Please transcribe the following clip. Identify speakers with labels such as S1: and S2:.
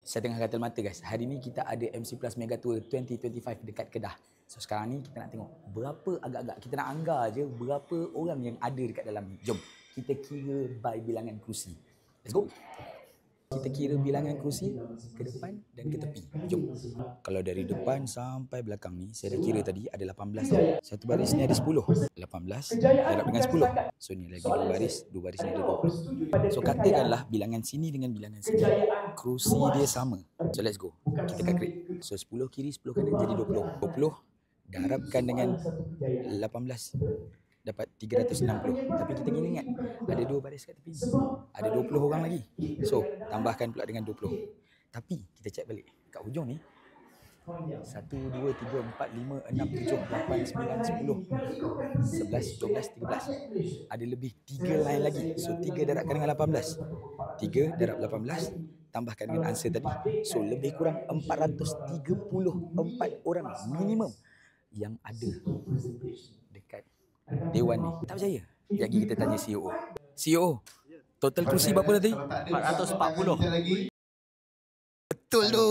S1: Saya tengah gatal mata guys. Hari ni kita ada MC Plus Mega Tour 2025 dekat Kedah. So sekarang ni kita nak tengok berapa agak-agak kita nak anggar je berapa orang yang ada dekat dalam ni. Jom kita kira by bilangan kerusi. Let's go. Kita kira bilangan kerusi ke depan dan ke tepi. Jom. Kalau dari depan sampai belakang ni, saya dah kira tadi ada 18. Satu baris ni ada 10. 18 darab dengan 10. So ni lagi dua baris ni ada 20. So katakanlah bilangan sini dengan bilangan sini. Kerusi dia sama. So let's go. Kita calculate. So 10 kiri, 10 kanan jadi 20. 20 darabkan dengan 18. Dapat 360. Tapi kita kena ingat ada dua baris kat tepi. Ada 20 orang lagi. So tambahkan pula dengan 20. Tapi kita cek balik kat hujung ni 1, 2, 3, 4, 5, 6, 7, 8, 9, 10 11, 12, 13. Ada lebih 3 lain lagi. So 3 darabkan dengan 18. 3 darab 18 tambahkan dengan answer tadi. So lebih kurang 434 orang minimum yang ada dekat Dewan ni. Tak percaya? Lagi kita tanya CEO. CEO, total kerusi berapa tadi?
S2: 440.
S1: Betul tu.